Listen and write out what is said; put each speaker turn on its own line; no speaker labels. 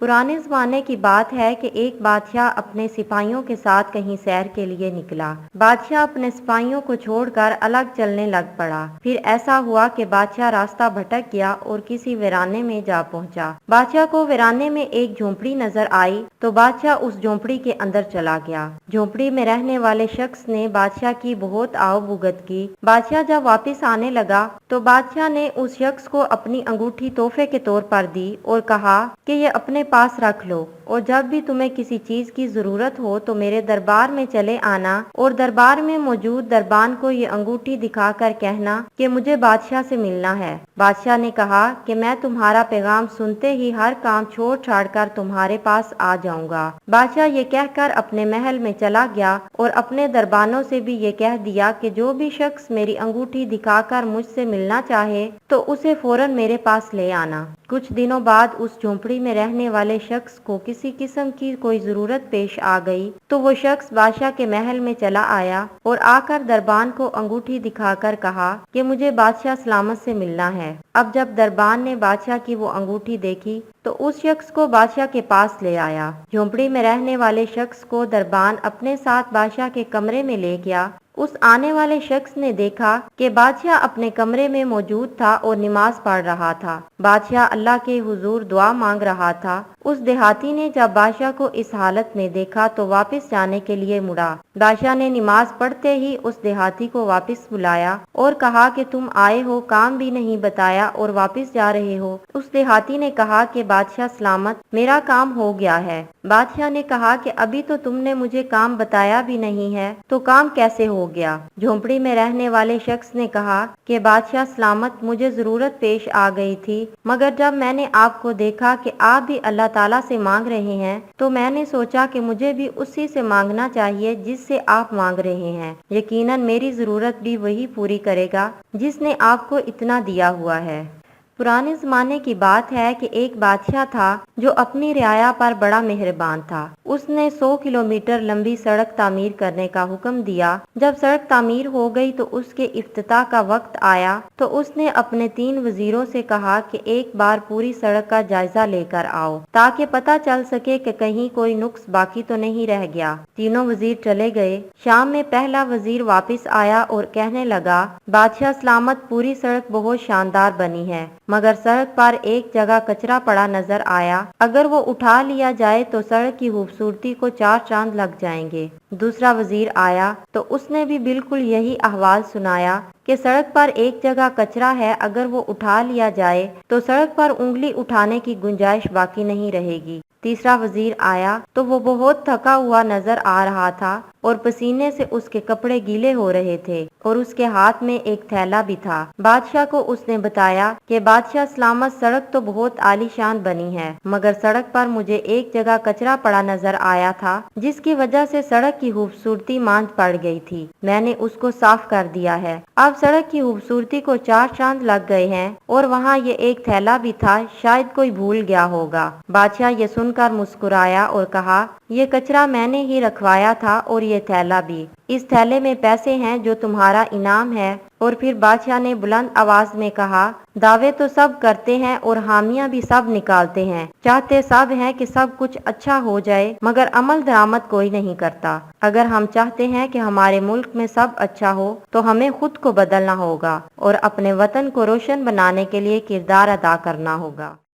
पुराने ज़माने की बात है कि एक बादशाह अपने सिपाहियों के साथ कहीं सैर के लिए निकला। बादशाह अपने सिपाहियों को छोड़कर अलग चलने लग पड़ा। फिर ऐसा हुआ कि बादशाह रास्ता भटक गया और किसी वीराने में जा पहुंचा। बादशाह को वीराने में एक झोंपड़ी नजर आई तो बादशाह उस झोंपड़ी के अंदर चला गया। झोंपड़ी में रहने वाले शख्स ने बादशाह की बहुत आवभगत की। बादशाह जब वापस आने लगा तो बादशाह ने उस शख्स को अपनी अंगूठी तोहफे के तौर पर दी और कहा कि ये अपने पास रख लो और जब भी तुम्हें किसी चीज की जरूरत हो तो मेरे दरबार में चले आना और दरबार में मौजूद दरबान को ये अंगूठी दिखाकर कहना कि मुझे बादशाह से मिलना है। बादशाह ने कहा कि मैं तुम्हारा पैगाम सुनते ही हर काम छोड़ छाड़ कर तुम्हारे पास आ जाऊंगा। बादशाह ये कहकर अपने महल में चला गया और अपने दरबानों से भी ये कह दिया कि जो भी शख्स मेरी अंगूठी दिखाकर मुझसे मिलना चाहे तो उसे फौरन मेरे पास ले आना। कुछ दिनों बाद उस झोंपड़ी में रहने वाले शख्स को किसी किस्म की कोई जरूरत पेश आ गई तो वो शख्स बादशाह के महल में चला आया और आकर दरबान को अंगूठी दिखाकर कहा कि मुझे बादशाह सलामत से मिलना है। अब जब दरबान ने बादशाह की वो अंगूठी देखी तो उस शख्स को बादशाह के पास ले आया। झोंपड़ी में रहने वाले शख्स को दरबान अपने साथ बादशाह के कमरे में ले गया। उस आने वाले शख्स ने देखा कि बादशाह अपने कमरे में मौजूद था और नमाज पढ़ रहा था। बादशाह अल्लाह के हुजूर दुआ मांग रहा था। उस देहाती ने जब बादशाह को इस हालत में देखा तो वापस जाने के लिए मुड़ा। बादशाह ने नमाज पढ़ते ही उस देहाती को वापस बुलाया और कहा कि तुम आए हो, काम भी नहीं बताया और वापस जा रहे हो। उस देहाती ने कहा कि बादशाह सलामत, मेरा काम हो गया है। बादशाह ने कहा कि अभी तो तुमने मुझे काम बताया भी नहीं है तो काम कैसे हो गया। झोंपड़ी में रहने वाले शख्स ने कहा कि बादशाह सलामत, मुझे जरूरत पेश आ गई थी मगर जब मैंने आपको देखा कि आप भी अल्लाह ताला से मांग रहे हैं तो मैंने सोचा कि मुझे भी उसी से मांगना चाहिए जिससे आप मांग रहे हैं। यकीनन मेरी जरूरत भी वही पूरी करेगा जिसने आपको इतना दिया हुआ है। पुराने ज़माने की बात है कि एक बादशाह था जो अपनी रियाया पर बड़ा मेहरबान था। उसने 100 किलोमीटर लंबी सड़क तामीर करने का हुक्म दिया। जब सड़क तामीर हो गई तो उसके इफ्तिताह का वक्त आया तो उसने अपने 3 वजीरों से कहा कि एक बार पूरी सड़क का जायजा लेकर आओ ताकि पता चल सके कि कहीं कोई नुक्स बाकी तो नहीं रह गया। तीनों वजीर चले गए। शाम में पहला वजीर वापस आया और कहने लगा, बादशाह सलामत, पूरी सड़क बहुत शानदार बनी है मगर सड़क पर एक जगह कचरा पड़ा नजर आया। अगर वो उठा लिया जाए तो सड़क की खूबसूरती को 4 चांद लग जाएंगे। दूसरा वजीर आया तो उसने भी बिल्कुल यही अहवाल सुनाया कि सड़क पर एक जगह कचरा है, अगर वो उठा लिया जाए तो सड़क पर उंगली उठाने की गुंजाइश बाकी नहीं रहेगी। तीसरा वजीर आया तो वो बहुत थका हुआ नजर आ रहा था और पसीने से उसके कपड़े गीले हो रहे थे और उसके हाथ में एक थैला भी था। बादशाह को उसने बताया कि बादशाह सलामत, सड़क तो बहुत आलीशान बनी है मगर सड़क पर मुझे एक जगह कचरा पड़ा नजर आया था जिसकी वजह से सड़क की खूबसूरती मांद पड़ गई थी। मैंने उसको साफ कर दिया है। अब सड़क की खूबसूरती को 4 चांद लग गए हैं और वहाँ ये एक थैला भी था, शायद कोई भूल गया होगा। बादशाह ये सुनकर मुस्कुराया और कहा, ये कचरा मैंने ही रखवाया था और ये थैला भी। इस थैले में पैसे हैं जो तुम्हारा इनाम है। और फिर बादशाह ने बुलंद आवाज में कहा, दावे तो सब करते हैं और हामियां भी सब निकालते हैं, चाहते सब हैं कि सब कुछ अच्छा हो जाए मगर अमल दरामद कोई नहीं करता। अगर हम चाहते हैं कि हमारे मुल्क में सब अच्छा हो तो हमें खुद को बदलना होगा और अपने वतन को रोशन बनाने के लिए किरदार अदा करना होगा।